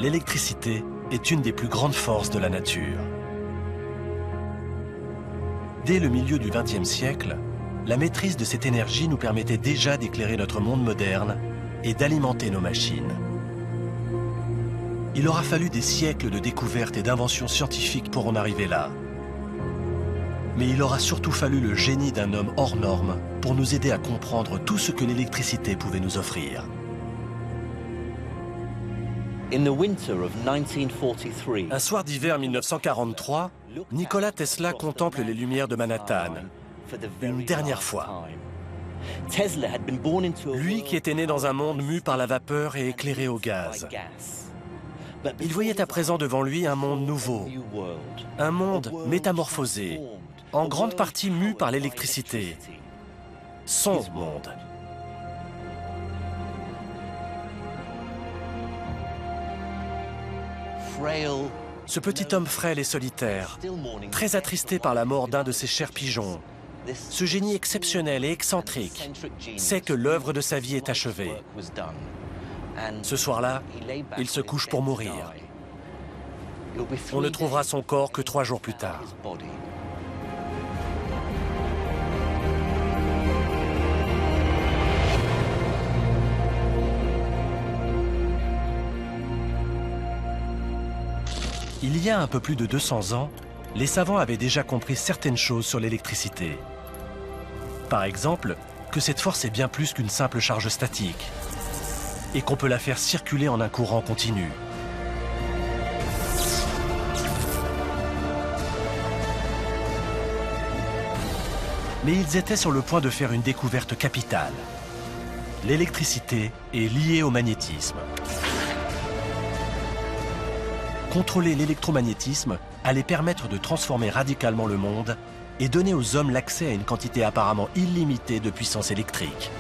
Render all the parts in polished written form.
l'électricité est une des plus grandes forces de la nature. Dès le milieu du XXe siècle, la maîtrise de cette énergie nous permettait déjà d'éclairer notre monde moderne et d'alimenter nos machines. Il aura fallu des siècles de découvertes et d'inventions scientifiques pour en arriver là. Mais il aura surtout fallu le génie d'un homme hors norme pour nous aider à comprendre tout ce que l'électricité pouvait nous offrir. Un soir d'hiver 1943, Nikola Tesla contemple les lumières de Manhattan, une dernière fois. Lui qui était né dans un monde mu par la vapeur et éclairé au gaz. Il voyait à présent devant lui un monde nouveau, un monde métamorphosé, en grande partie mu par l'électricité. Son monde. Ce petit homme frêle et solitaire, très attristé par la mort d'un de ses chers pigeons, ce génie exceptionnel et excentrique sait que l'œuvre de sa vie est achevée. Ce soir-là, il se couche pour mourir. On ne trouvera son corps que 3 jours plus tard. Il y a un peu plus de 200 ans, les savants avaient déjà compris certaines choses sur l'électricité. Par exemple, que cette force est bien plus qu'une simple charge statique et qu'on peut la faire circuler en un courant continu. Mais ils étaient sur le point de faire une découverte capitale. L'électricité est liée au magnétisme. Contrôler l'électromagnétisme allait permettre de transformer radicalement le monde et donner aux hommes l'accès à une quantité apparemment illimitée de puissance électrique.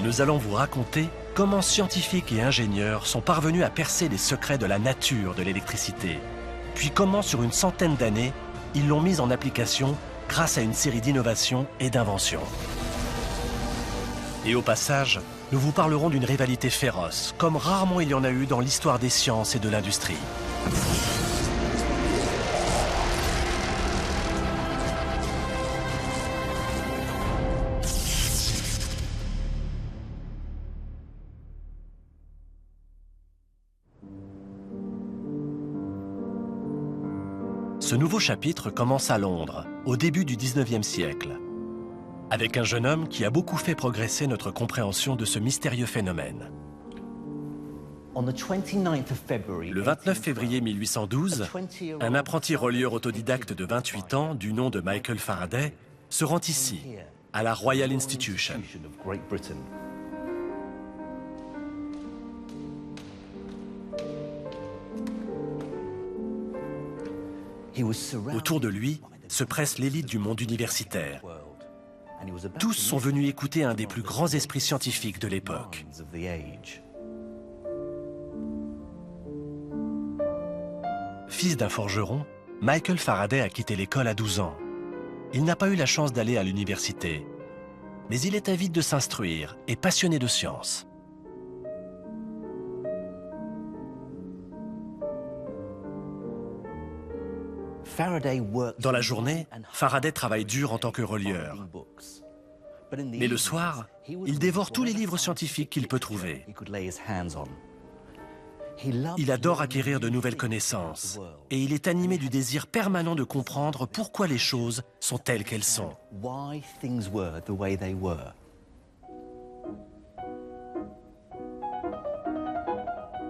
Nous allons vous raconter comment scientifiques et ingénieurs sont parvenus à percer les secrets de la nature de l'électricité, puis comment sur une centaine d'années, ils l'ont mise en application grâce à une série d'innovations et d'inventions. Et au passage, nous vous parlerons d'une rivalité féroce, comme rarement il y en a eu dans l'histoire des sciences et de l'industrie. Ce nouveau chapitre commence à Londres, au début du XIXe siècle, avec un jeune homme qui a beaucoup fait progresser notre compréhension de ce mystérieux phénomène. Le 29 février 1812, un apprenti relieur autodidacte de 28 ans, du nom de Michael Faraday, se rend ici, à la Royal Institution. Autour de lui se presse l'élite du monde universitaire. Tous sont venus écouter un des plus grands esprits scientifiques de l'époque. Fils d'un forgeron, Michael Faraday a quitté l'école à 12 ans. Il n'a pas eu la chance d'aller à l'université, mais il est avide de s'instruire et passionné de science. Dans la journée, Faraday travaille dur en tant que relieur. Mais le soir, il dévore tous les livres scientifiques qu'il peut trouver. Il adore acquérir de nouvelles connaissances et il est animé du désir permanent de comprendre pourquoi les choses sont telles qu'elles sont.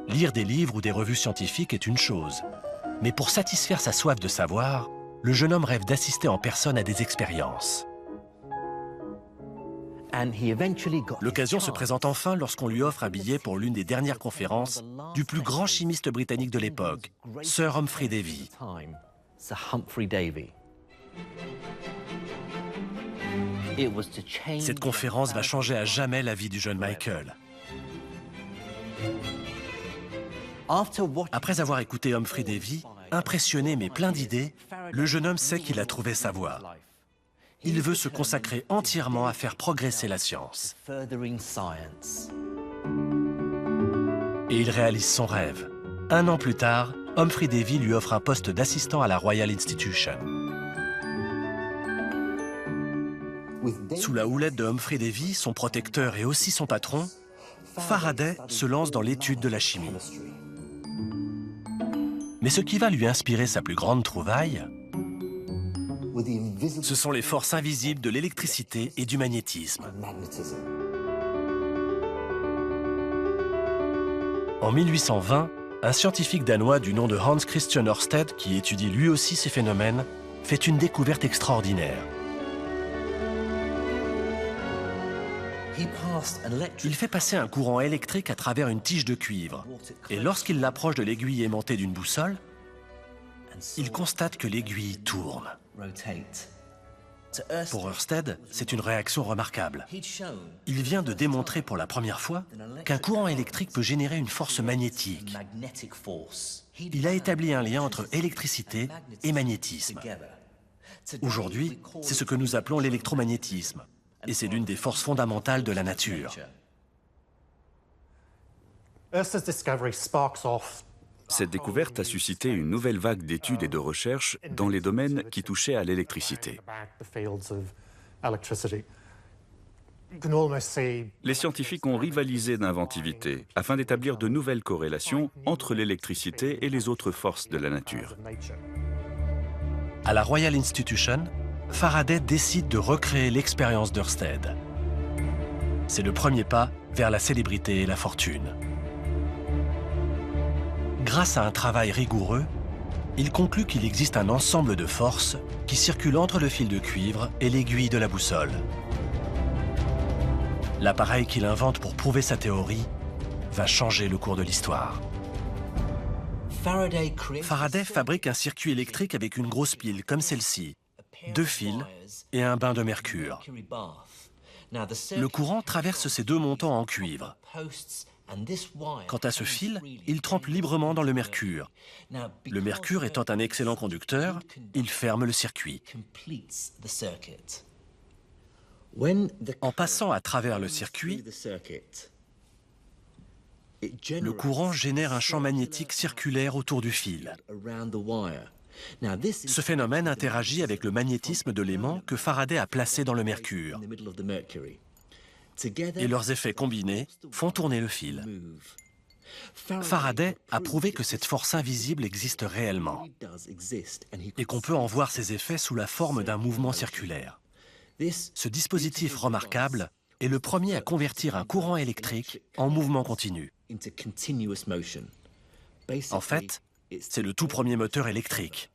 Lire des livres ou des revues scientifiques est une chose. Mais pour satisfaire sa soif de savoir, le jeune homme rêve d'assister en personne à des expériences. L'occasion se présente enfin lorsqu'on lui offre un billet pour l'une des dernières conférences du plus grand chimiste britannique de l'époque, Sir Humphry Davy. Cette conférence va changer à jamais la vie du jeune Michael. Après avoir écouté Humphry Davy, Impressionné mais plein d'idées, le jeune homme sait qu'il a trouvé sa voie. Il veut se consacrer entièrement à faire progresser la science. Et il réalise son rêve. 1 an plus tard, Humphrey Davy lui offre un poste d'assistant à la Royal Institution. Sous la houlette de Humphrey Davy, son protecteur et aussi son patron, Faraday se lance dans l'étude de la chimie. Mais ce qui va lui inspirer sa plus grande trouvaille, ce sont les forces invisibles de l'électricité et du magnétisme. En 1820, un scientifique danois du nom de Hans Christian Ørsted, qui étudie lui aussi ces phénomènes, fait une découverte extraordinaire. Il fait passer un courant électrique à travers une tige de cuivre, et lorsqu'il l'approche de l'aiguille aimantée d'une boussole, il constate que l'aiguille tourne. Pour Ørsted, c'est une réaction remarquable. Il vient de démontrer pour la première fois qu'un courant électrique peut générer une force magnétique. Il a établi un lien entre électricité et magnétisme. Aujourd'hui, c'est ce que nous appelons l'électromagnétisme, et c'est l'une des forces fondamentales de la nature. Cette découverte a suscité une nouvelle vague d'études et de recherches dans les domaines qui touchaient à l'électricité. Les scientifiques ont rivalisé d'inventivité afin d'établir de nouvelles corrélations entre l'électricité et les autres forces de la nature. À la Royal Institution, Faraday décide de recréer l'expérience d'Ørsted. C'est le premier pas vers la célébrité et la fortune. Grâce à un travail rigoureux, il conclut qu'il existe un ensemble de forces qui circulent entre le fil de cuivre et l'aiguille de la boussole. L'appareil qu'il invente pour prouver sa théorie va changer le cours de l'histoire. Faraday fabrique un circuit électrique avec une grosse pile comme celle-ci, 2 fils et un bain de mercure. Le courant traverse ces 2 montants en cuivre. Quant à ce fil, il trempe librement dans le mercure. Le mercure étant un excellent conducteur, il ferme le circuit. En passant à travers le circuit, le courant génère un champ magnétique circulaire autour du fil. Ce phénomène interagit avec le magnétisme de l'aimant que Faraday a placé dans le mercure. Et leurs effets combinés font tourner le fil. Faraday a prouvé que cette force invisible existe réellement et qu'on peut en voir ses effets sous la forme d'un mouvement circulaire. Ce dispositif remarquable est le premier à convertir un courant électrique en mouvement continu. En fait, c'est le tout premier moteur électrique.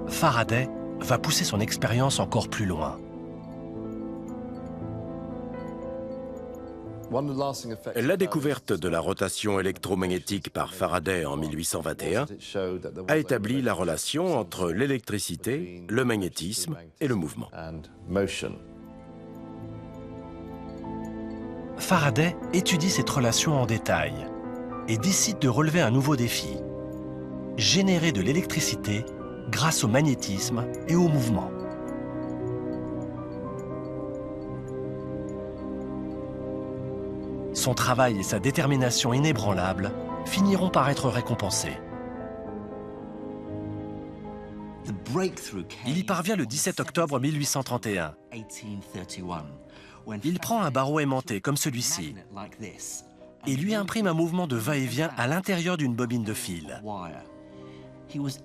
Faraday va pousser son expérience encore plus loin. La découverte de la rotation électromagnétique par Faraday en 1821 a établi la relation entre l'électricité, le magnétisme et le mouvement. Faraday étudie cette relation en détail et décide de relever un nouveau défi: générer de l'électricité grâce au magnétisme et au mouvement. Son travail et sa détermination inébranlable finiront par être récompensés. Il y parvient le 17 octobre 1831. Il prend un barreau aimanté comme celui-ci et lui imprime un mouvement de va-et-vient à l'intérieur d'une bobine de fil.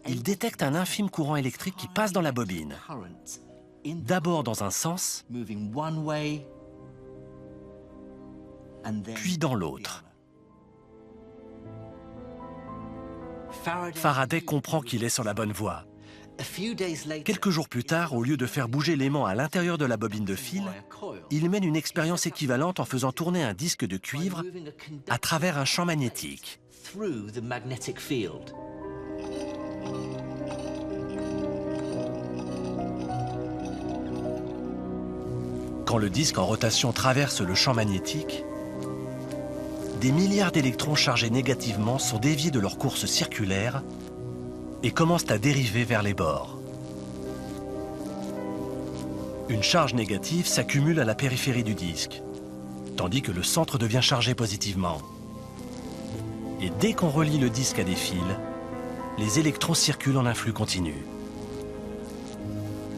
Il détecte un infime courant électrique qui passe dans la bobine, d'abord dans un sens, puis dans l'autre. Faraday comprend qu'il est sur la bonne voie. Quelques jours plus tard, au lieu de faire bouger l'aimant à l'intérieur de la bobine de fil, il mène une expérience équivalente en faisant tourner un disque de cuivre à travers un champ magnétique. Quand le disque en rotation traverse le champ magnétique, des milliards d'électrons chargés négativement sont déviés de leur course circulaire et commencent à dériver vers les bords. Une charge négative s'accumule à la périphérie du disque, tandis que le centre devient chargé positivement. Et dès qu'on relie le disque à des fils, les électrons circulent en un flux continu.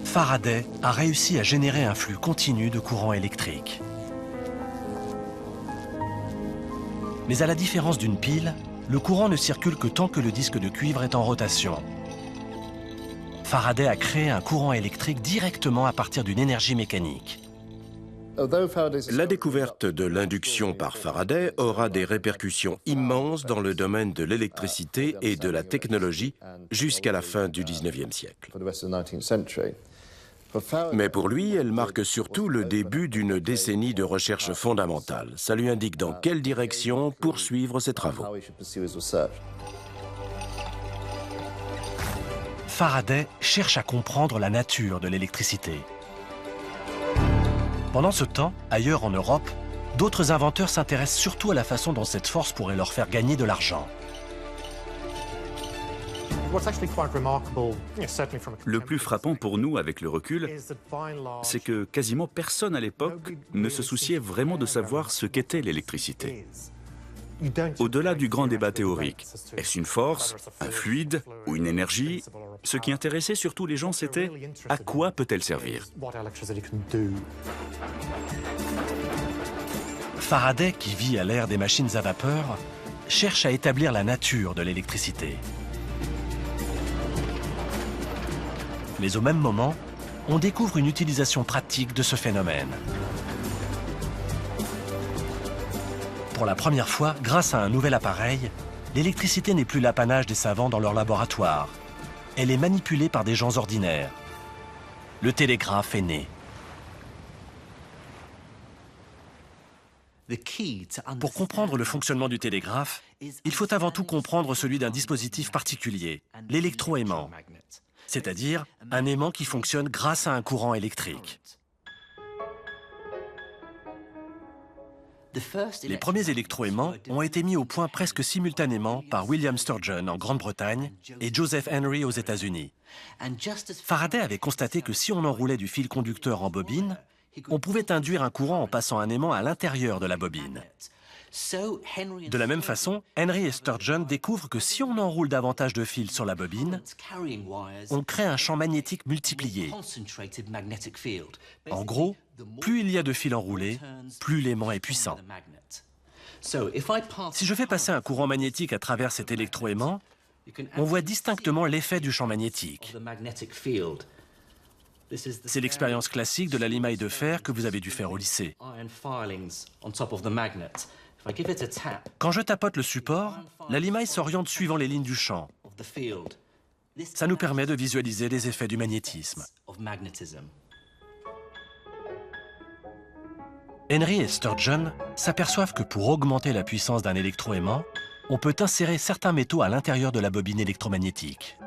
Faraday a réussi à générer un flux continu de courant électrique. Mais à la différence d'une pile, le courant ne circule que tant que le disque de cuivre est en rotation. Faraday a créé un courant électrique directement à partir d'une énergie mécanique. La découverte de l'induction par Faraday aura des répercussions immenses dans le domaine de l'électricité et de la technologie jusqu'à la fin du XIXe siècle. Mais pour lui, elle marque surtout le début d'une décennie de recherche fondamentale. Ça lui indique dans quelle direction poursuivre ses travaux. Faraday cherche à comprendre la nature de l'électricité. Pendant ce temps, ailleurs en Europe, d'autres inventeurs s'intéressent surtout à la façon dont cette force pourrait leur faire gagner de l'argent. Le plus frappant pour nous avec le recul, c'est que quasiment personne à l'époque ne se souciait vraiment de savoir ce qu'était l'électricité. Au-delà du grand débat théorique, est-ce une force, un fluide ou une énergie? Ce qui intéressait surtout les gens, c'était à quoi peut-elle servir? Faraday, qui vit à l'ère des machines à vapeur, cherche à établir la nature de l'électricité. Mais au même moment, on découvre une utilisation pratique de ce phénomène. Pour la première fois, grâce à un nouvel appareil, l'électricité n'est plus l'apanage des savants dans leur laboratoire. Elle est manipulée par des gens ordinaires. Le télégraphe est né. Pour comprendre le fonctionnement du télégraphe, il faut avant tout comprendre celui d'un dispositif particulier, l'électroaimant, c'est-à-dire un aimant qui fonctionne grâce à un courant électrique. Les premiers électroaimants ont été mis au point presque simultanément par William Sturgeon en Grande-Bretagne et Joseph Henry aux États-Unis. Faraday avait constaté que si on enroulait du fil conducteur en bobine, on pouvait induire un courant en passant un aimant à l'intérieur de la bobine. De la même façon, Henry et Sturgeon découvrent que si on enroule davantage de fils sur la bobine, on crée un champ magnétique multiplié. En gros, plus il y a de fils enroulés, plus l'aimant est puissant. Si je fais passer un courant magnétique à travers cet électroaimant, on voit distinctement l'effet du champ magnétique. C'est l'expérience classique de la limaille de fer que vous avez dû faire au lycée. Quand je tapote le support, la limaille s'oriente suivant les lignes du champ. Ça nous permet de visualiser les effets du magnétisme. Henry et Sturgeon s'aperçoivent que pour augmenter la puissance d'un électroaimant, on peut insérer certains métaux à l'intérieur de la bobine électromagnétique.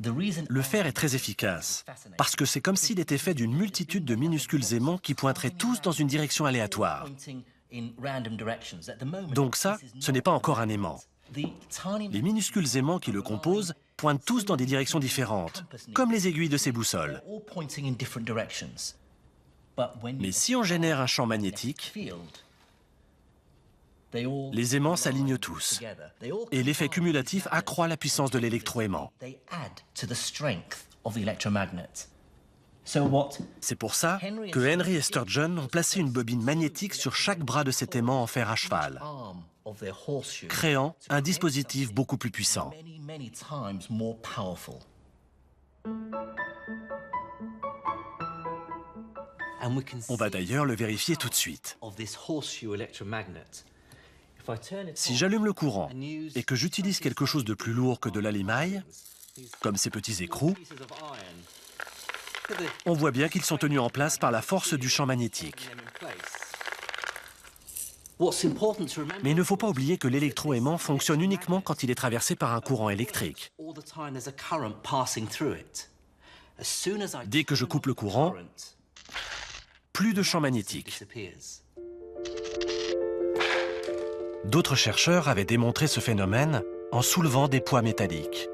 Le fer est très efficace, parce que c'est comme s'il était fait d'une multitude de minuscules aimants qui pointeraient tous dans une direction aléatoire. Donc ça, ce n'est pas encore un aimant. Les minuscules aimants qui le composent pointent tous dans des directions différentes, comme les aiguilles de ces boussoles. Mais si on génère un champ magnétique, les aimants s'alignent tous, et l'effet cumulatif accroît la puissance de l'électroaimant. C'est pour ça que Henry et Sturgeon ont placé une bobine magnétique sur chaque bras de cet aimant en fer à cheval, créant un dispositif beaucoup plus puissant. On va d'ailleurs le vérifier tout de suite. Si j'allume le courant et que j'utilise quelque chose de plus lourd que de la limaille, comme ces petits écrous, on voit bien qu'ils sont tenus en place par la force du champ magnétique. Mais il ne faut pas oublier que l'électroaimant fonctionne uniquement quand il est traversé par un courant électrique. Dès que je coupe le courant, plus de champ magnétique. D'autres chercheurs avaient démontré ce phénomène en soulevant des poids métalliques.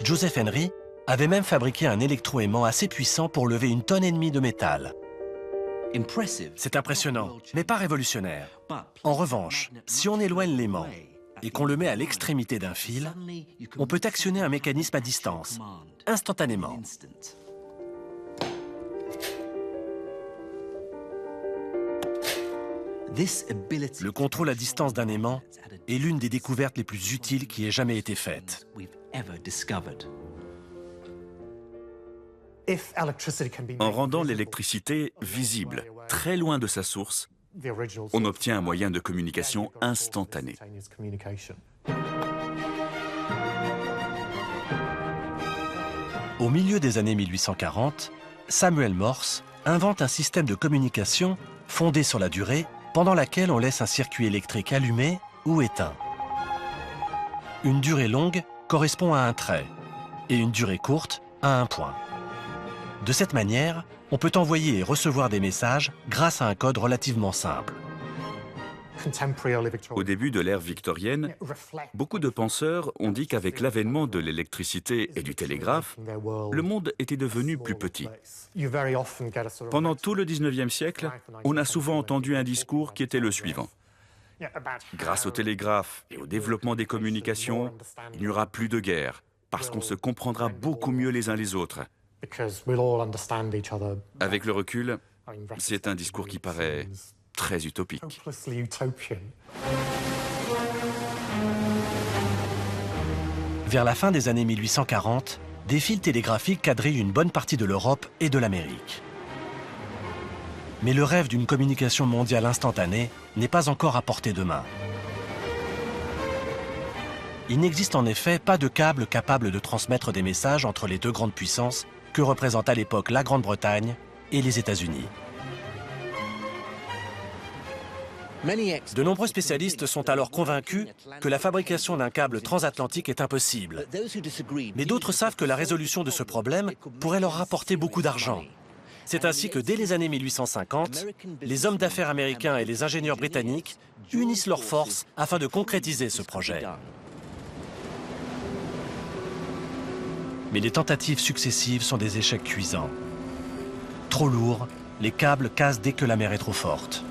Joseph Henry avait même fabriqué un électroaimant assez puissant pour lever 1,5 tonne de métal. C'est impressionnant, mais pas révolutionnaire. En revanche, si on éloigne l'aimant et qu'on le met à l'extrémité d'un fil, on peut actionner un mécanisme à distance, instantanément. Le contrôle à distance d'un aimant est l'une des découvertes les plus utiles qui ait jamais été faite. En rendant l'électricité visible, très loin de sa source, on obtient un moyen de communication instantané. Au milieu des années 1840, Samuel Morse invente un système de communication fondé sur la durée, pendant laquelle on laisse un circuit électrique allumé ou éteint. Une durée longue correspond à un trait et une durée courte à un point. De cette manière, on peut envoyer et recevoir des messages grâce à un code relativement simple. Au début de l'ère victorienne, beaucoup de penseurs ont dit qu'avec l'avènement de l'électricité et du télégraphe, le monde était devenu plus petit. Pendant tout le 19e siècle, on a souvent entendu un discours qui était le suivant. Grâce au télégraphe et au développement des communications, il n'y aura plus de guerre, parce qu'on se comprendra beaucoup mieux les uns les autres. Avec le recul, c'est un discours qui paraît très utopique. Vers la fin des années 1840, des fils télégraphiques quadrillent une bonne partie de l'Europe et de l'Amérique. Mais le rêve d'une communication mondiale instantanée n'est pas encore à portée de main. Il n'existe en effet pas de câble capable de transmettre des messages entre les deux grandes puissances que représentent à l'époque la Grande-Bretagne et les États-Unis. De nombreux spécialistes sont alors convaincus que la fabrication d'un câble transatlantique est impossible. Mais d'autres savent que la résolution de ce problème pourrait leur rapporter beaucoup d'argent. C'est ainsi que dès les années 1850, les hommes d'affaires américains et les ingénieurs britanniques unissent leurs forces afin de concrétiser ce projet. Mais les tentatives successives sont des échecs cuisants. Trop lourds, les câbles cassent dès que la mer est trop forte.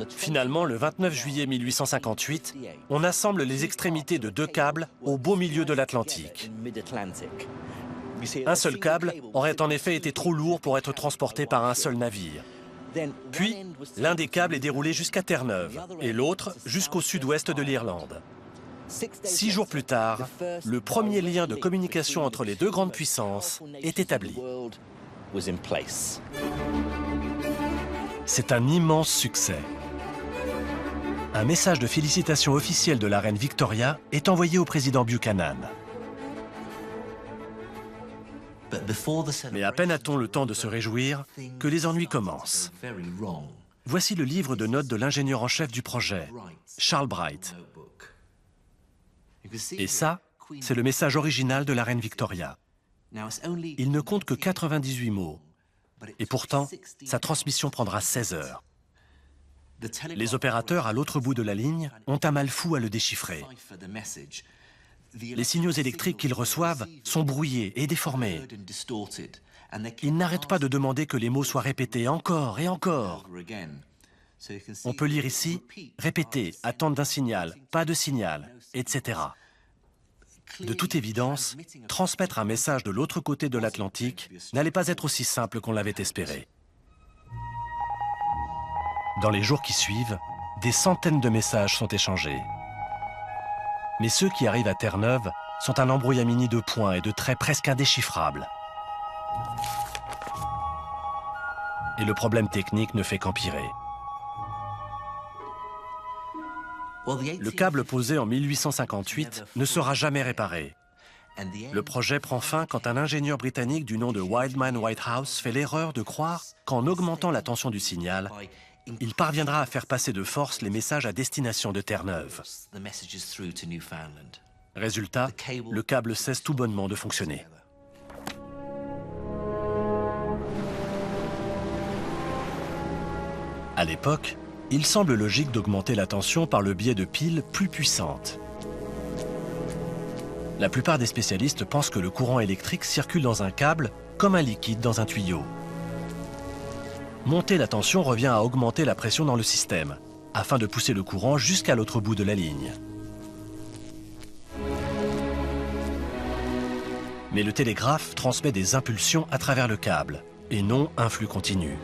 Finalement, le 29 juillet 1858, on assemble les extrémités de deux câbles au beau milieu de l'Atlantique. Un seul câble aurait en effet été trop lourd pour être transporté par un seul navire. Puis, l'un des câbles est déroulé jusqu'à Terre-Neuve et l'autre jusqu'au sud-ouest de l'Irlande. 6 jours plus tard, le premier lien de communication entre les deux grandes puissances est établi. C'est un immense succès. Un message de félicitations officiel de la reine Victoria est envoyé au président Buchanan. Mais à peine a-t-on le temps de se réjouir que les ennuis commencent. Voici le livre de notes de l'ingénieur en chef du projet, Charles Bright. Et ça, c'est le message original de la reine Victoria. Il ne compte que 98 mots. Et pourtant, sa transmission prendra 16 heures. Les opérateurs à l'autre bout de la ligne ont un mal fou à le déchiffrer. Les signaux électriques qu'ils reçoivent sont brouillés et déformés. Ils n'arrêtent pas de demander que les mots soient répétés encore et encore. On peut lire ici « répéter, attente d'un signal, pas de signal », etc. De toute évidence, transmettre un message de l'autre côté de l'Atlantique n'allait pas être aussi simple qu'on l'avait espéré. Dans les jours qui suivent, des centaines de messages sont échangés. Mais ceux qui arrivent à Terre-Neuve sont un embrouillamini de points et de traits presque indéchiffrables. Et le problème technique ne fait qu'empirer. Le câble posé en 1858 ne sera jamais réparé. Le projet prend fin quand un ingénieur britannique du nom de Wildman Whitehouse fait l'erreur de croire qu'en augmentant la tension du signal, il parviendra à faire passer de force les messages à destination de Terre-Neuve. Résultat, le câble cesse tout bonnement de fonctionner. À l'époque, il semble logique d'augmenter la tension par le biais de piles plus puissantes. La plupart des spécialistes pensent que le courant électrique circule dans un câble comme un liquide dans un tuyau. Monter la tension revient à augmenter la pression dans le système, afin de pousser le courant jusqu'à l'autre bout de la ligne. Mais le télégraphe transmet des impulsions à travers le câble, et non un flux continu.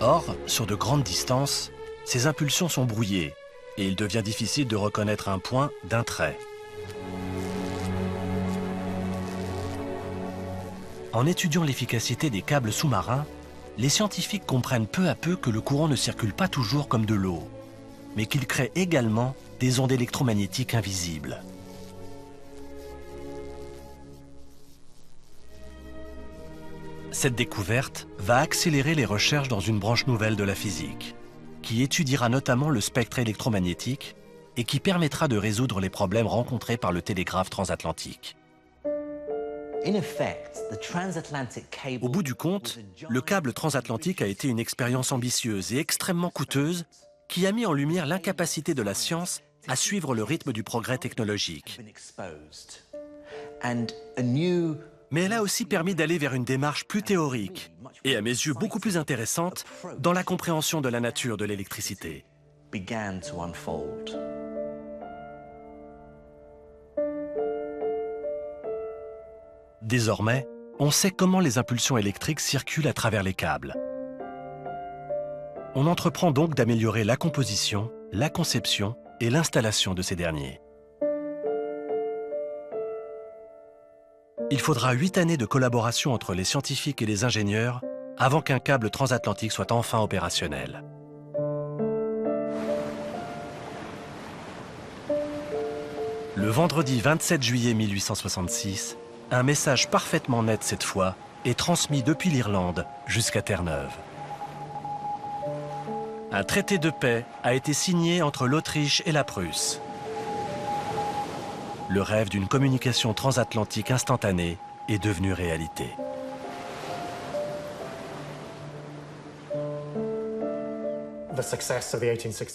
Or, sur de grandes distances, ces impulsions sont brouillées, et il devient difficile de reconnaître un point d'un trait. En étudiant l'efficacité des câbles sous-marins, les scientifiques comprennent peu à peu que le courant ne circule pas toujours comme de l'eau, mais qu'il crée également des ondes électromagnétiques invisibles. Cette découverte va accélérer les recherches dans une branche nouvelle de la physique, qui étudiera notamment le spectre électromagnétique et qui permettra de résoudre les problèmes rencontrés par le télégraphe transatlantique. Au bout du compte, le câble transatlantique a été une expérience ambitieuse et extrêmement coûteuse qui a mis en lumière l'incapacité de la science à suivre le rythme du progrès technologique. Mais elle a aussi permis d'aller vers une démarche plus théorique et, à mes yeux, beaucoup plus intéressante dans la compréhension de la nature de l'électricité. Désormais, on sait comment les impulsions électriques circulent à travers les câbles. On entreprend donc d'améliorer la composition, la conception et l'installation de ces derniers. Il faudra 8 années de collaboration entre les scientifiques et les ingénieurs avant qu'un câble transatlantique soit enfin opérationnel. Le vendredi 27 juillet 1866, un message parfaitement net cette fois est transmis depuis l'Irlande jusqu'à Terre-Neuve. Un traité de paix a été signé entre l'Autriche et la Prusse. Le rêve d'une communication transatlantique instantanée est devenu réalité.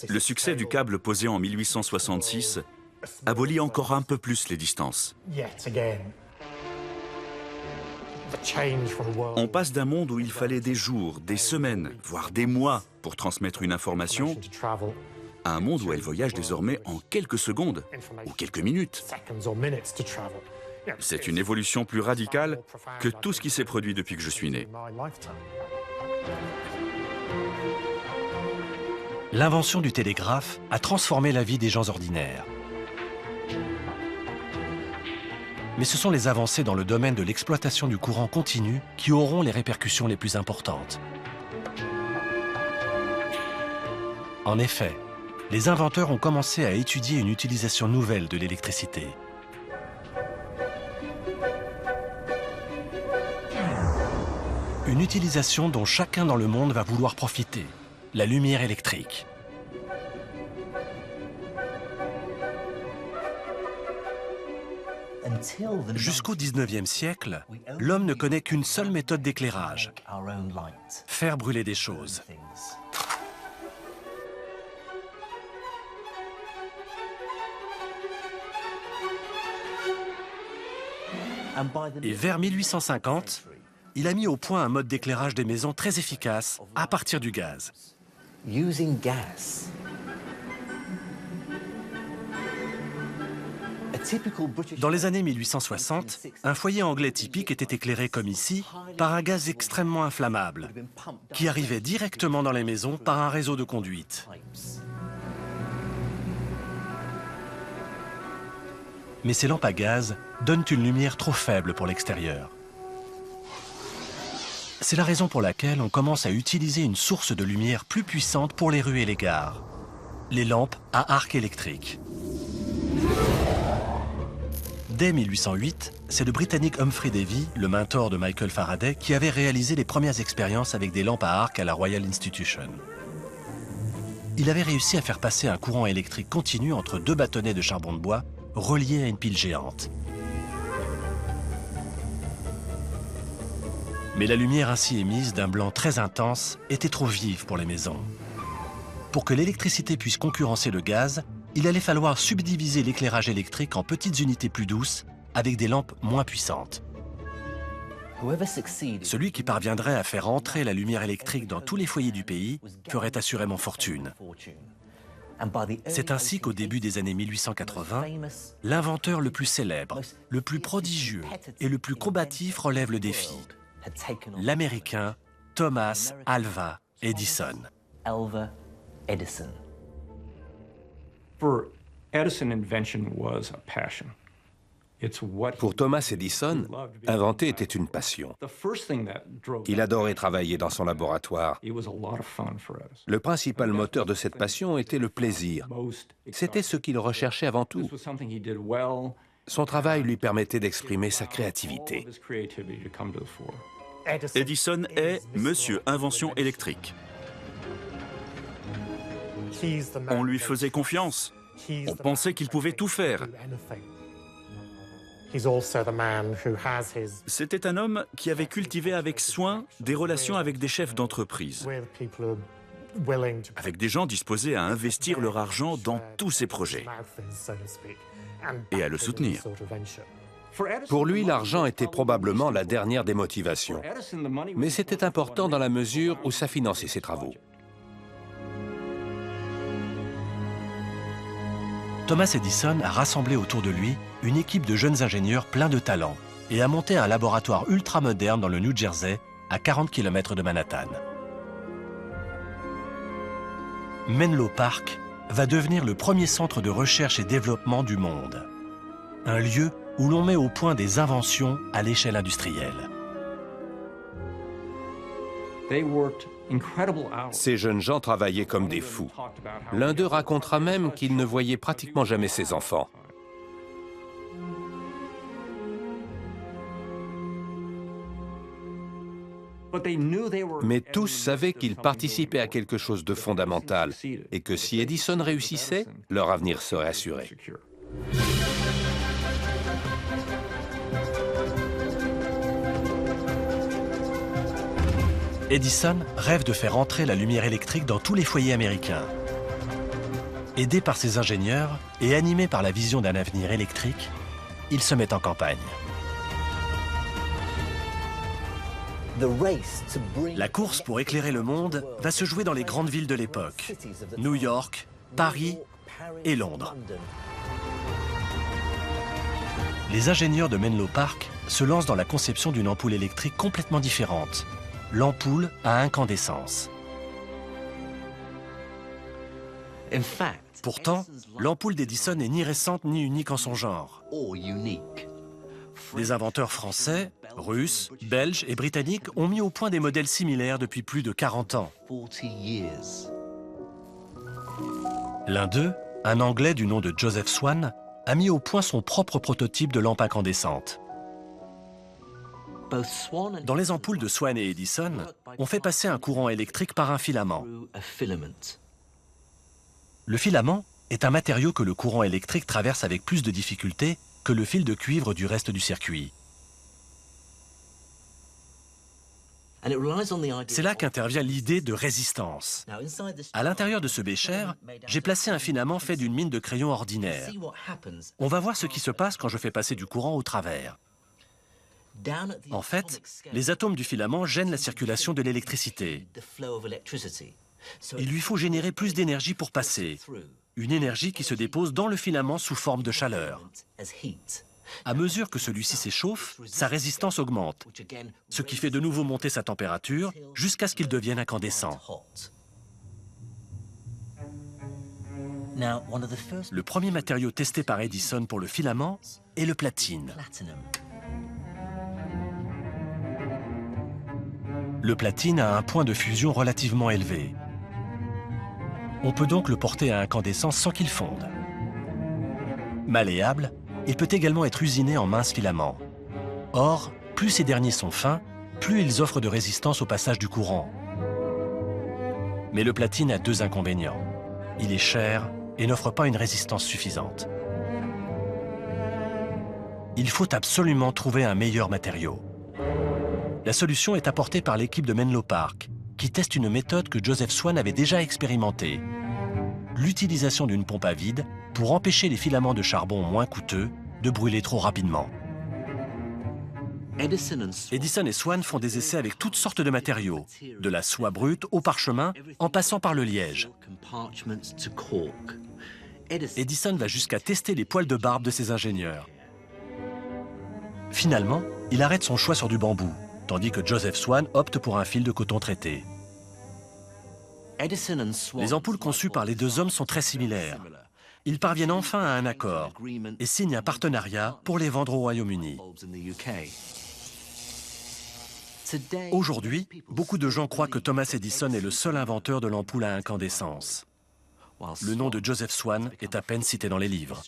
Le succès du câble posé en 1866 abolit encore un peu plus les distances. On passe d'un monde où il fallait des jours, des semaines, voire des mois pour transmettre une information, à un monde où elle voyage désormais en quelques secondes ou quelques minutes. C'est une évolution plus radicale que tout ce qui s'est produit depuis que je suis né. L'invention du télégraphe a transformé la vie des gens ordinaires. Mais ce sont les avancées dans le domaine de l'exploitation du courant continu qui auront les répercussions les plus importantes. En effet, les inventeurs ont commencé à étudier une utilisation nouvelle de l'électricité. Une utilisation dont chacun dans le monde va vouloir profiter, la lumière électrique. Jusqu'au XIXe siècle, l'homme ne connaît qu'une seule méthode d'éclairage, faire brûler des choses. Et vers 1850, il a mis au point un mode d'éclairage des maisons très efficace à partir du gaz. Dans les années 1860, un foyer anglais typique était éclairé comme ici par un gaz extrêmement inflammable qui arrivait directement dans les maisons par un réseau de conduites. Mais ces lampes à gaz donnent une lumière trop faible pour l'extérieur. C'est la raison pour laquelle on commence à utiliser une source de lumière plus puissante pour les rues et les gares, les lampes à arc électrique. Dès 1808, c'est le Britannique Humphrey Davy, le mentor de Michael Faraday, qui avait réalisé les premières expériences avec des lampes à arc à la Royal Institution. il avait réussi à faire passer un courant électrique continu entre deux bâtonnets de charbon de bois reliés à une pile géante. Mais la lumière ainsi émise d'un blanc très intense était trop vive pour les maisons. Pour que l'électricité puisse concurrencer le gaz, il allait falloir subdiviser l'éclairage électrique en petites unités plus douces avec des lampes moins puissantes. Celui qui parviendrait à faire entrer la lumière électrique dans tous les foyers du pays ferait assurément fortune. C'est ainsi qu'au début des années 1880, l'inventeur le plus célèbre, le plus prodigieux et le plus combatif relève le défi. L'Américain Thomas Alva Edison. Pour Thomas Edison, inventer était une passion. Il adorait travailler dans son laboratoire. Le principal moteur de cette passion était le plaisir. C'était ce qu'il recherchait avant tout. Son travail lui permettait d'exprimer sa créativité. Edison est Monsieur Invention électrique. On lui faisait confiance. On pensait qu'il pouvait tout faire. C'était un homme qui avait cultivé avec soin des relations avec des chefs d'entreprise, avec des gens disposés à investir leur argent dans tous ses projets et à le soutenir. Pour lui, l'argent était probablement la dernière des motivations. Mais c'était important dans la mesure où ça finançait ses travaux. Thomas Edison a rassemblé autour de lui une équipe de jeunes ingénieurs pleins de talent et a monté un laboratoire ultramoderne dans le New Jersey, à 40 km de Manhattan. Menlo Park va devenir le premier centre de recherche et développement du monde. Un lieu où l'on met au point des inventions à l'échelle industrielle. Ces jeunes gens travaillaient comme des fous. L'un d'eux racontera même qu'il ne voyait pratiquement jamais ses enfants. Mais tous savaient qu'ils participaient à quelque chose de fondamental et que si Edison réussissait, leur avenir serait assuré. Edison rêve de faire entrer la lumière électrique dans tous les foyers américains. Aidé par ses ingénieurs et animé par la vision d'un avenir électrique, il se met en campagne. La course pour éclairer le monde va se jouer dans les grandes villes de l'époque, New York, Paris et Londres. Les ingénieurs de Menlo Park se lancent dans la conception d'une ampoule électrique complètement différente, l'ampoule à incandescence. Pourtant, l'ampoule d'Edison n'est ni récente ni unique en son genre. Des inventeurs français, russes, belges et britanniques ont mis au point des modèles similaires depuis plus de 40 ans. L'un d'eux, un Anglais du nom de Joseph Swan, a mis au point son propre prototype de lampe incandescente. Dans les ampoules de Swan et Edison, on fait passer un courant électrique par un filament. Le filament est un matériau que le courant électrique traverse avec plus de difficulté que le fil de cuivre du reste du circuit. C'est là qu'intervient l'idée de résistance. À l'intérieur de ce bécher, j'ai placé un filament fait d'une mine de crayon ordinaire. On va voir ce qui se passe quand je fais passer du courant au travers. En fait, les atomes du filament gênent la circulation de l'électricité. Il lui faut générer plus d'énergie pour passer, une énergie qui se dépose dans le filament sous forme de chaleur. À mesure que celui-ci s'échauffe, sa résistance augmente, ce qui fait de nouveau monter sa température jusqu'à ce qu'il devienne incandescent. Le premier matériau testé par Edison pour le filament est le platine. Le platine a un point de fusion relativement élevé. On peut donc le porter à incandescence sans qu'il fonde. Malléable, il peut également être usiné en minces filaments. Or, plus ces derniers sont fins, plus ils offrent de résistance au passage du courant. Mais le platine a deux inconvénients. il est cher et n'offre pas une résistance suffisante. Il faut absolument trouver un meilleur matériau. La solution est apportée par l'équipe de Menlo Park, qui teste une méthode que Joseph Swan avait déjà expérimentée. L'utilisation d'une pompe à vide pour empêcher les filaments de charbon moins coûteux de brûler trop rapidement. Edison et Swan font des essais avec toutes sortes de matériaux, de la soie brute au parchemin, en passant par le liège. Edison va jusqu'à tester les poils de barbe de ses ingénieurs. Finalement, il arrête son choix sur du bambou, tandis que Joseph Swan opte pour un fil de coton traité. Les ampoules conçues par les deux hommes sont très similaires. Ils parviennent enfin à un accord et signent un partenariat pour les vendre au Royaume-Uni. Aujourd'hui, beaucoup de gens croient que Thomas Edison est le seul inventeur de l'ampoule à incandescence. Le nom de Joseph Swan est à peine cité dans les livres.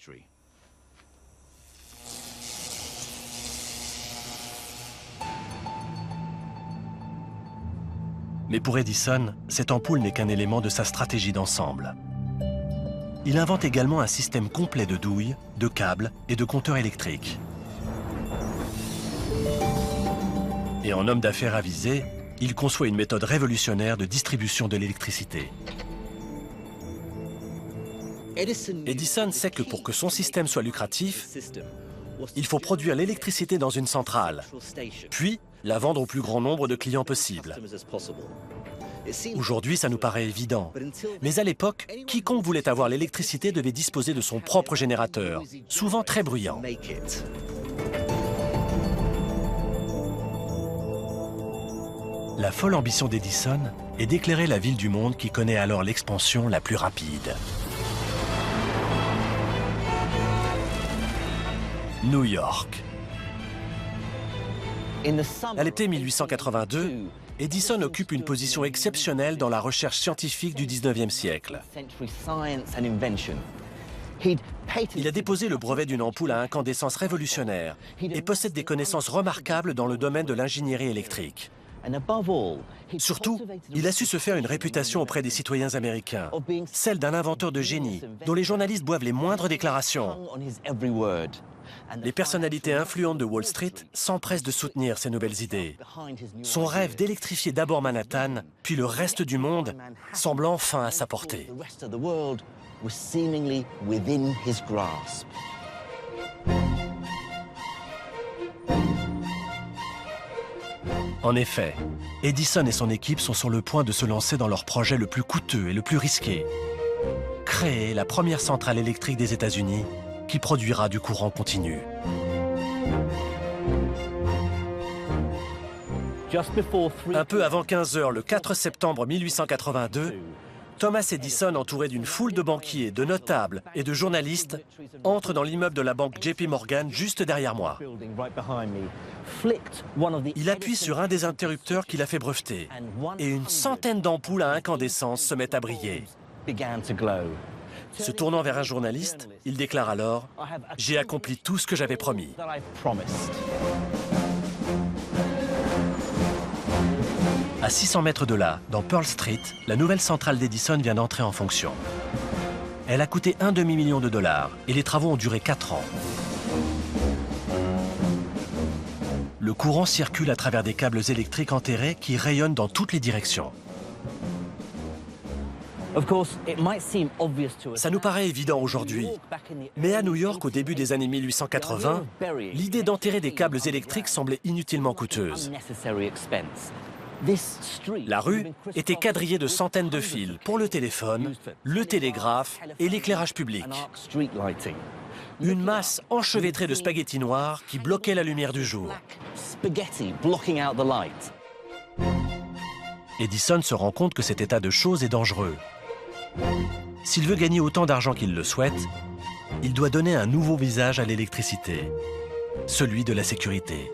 Mais pour Edison, cette ampoule n'est qu'un élément de sa stratégie d'ensemble. Il invente également un système complet de douilles, de câbles et de compteurs électriques. Et en homme d'affaires avisé, il conçoit une méthode révolutionnaire de distribution de l'électricité. Edison sait que pour que son système soit lucratif, il faut produire l'électricité dans une centrale, puis la vendre au plus grand nombre de clients possible. Aujourd'hui, ça nous paraît évident. Mais à l'époque, quiconque voulait avoir l'électricité devait disposer de son propre générateur, souvent très bruyant. La folle ambition d'Edison est d'éclairer la ville du monde qui connaît alors l'expansion la plus rapide. New York. À l'été 1882, Edison occupe une position exceptionnelle dans la recherche scientifique du 19e siècle. Il a déposé le brevet d'une ampoule à incandescence révolutionnaire et possède des connaissances remarquables dans le domaine de l'ingénierie électrique. Surtout, il a su se faire une réputation auprès des citoyens américains, celle d'un inventeur de génie dont les journalistes boivent les moindres déclarations. Les personnalités influentes de Wall Street s'empressent de soutenir ses nouvelles idées. Son rêve d'électrifier d'abord Manhattan, puis le reste du monde, semble enfin à sa portée. En effet, Edison et son équipe sont sur le point de se lancer dans leur projet le plus coûteux et le plus risqué. Créer la première centrale électrique des États-Unis qui produira du courant continu. Un peu avant 15 h, le 4 septembre 1882, Thomas Edison, entouré d'une foule de banquiers, de notables et de journalistes, entre dans l'immeuble de la banque JP Morgan juste derrière moi. Il appuie sur un des interrupteurs qu'il a fait breveter et une centaine d'ampoules à incandescence se mettent à briller. Se tournant vers un journaliste, il déclare alors « J'ai accompli tout ce que j'avais promis ». À 600 mètres de là, dans Pearl Street, la nouvelle centrale d'Edison vient d'entrer en fonction. Elle a coûté un demi-million de dollars et les travaux ont duré 4 ans. Le courant circule à travers des câbles électriques enterrés qui rayonnent dans toutes les directions. Ça nous paraît évident aujourd'hui, mais à New York, au début des années 1880, l'idée d'enterrer des câbles électriques semblait inutilement coûteuse. La rue était quadrillée de centaines de fils pour le téléphone, le télégraphe et l'éclairage public. Une masse enchevêtrée de spaghettis noirs qui bloquait la lumière du jour. Edison se rend compte que cet état de choses est dangereux. S'il veut gagner autant d'argent qu'il le souhaite, il doit donner un nouveau visage à l'électricité, celui de la sécurité.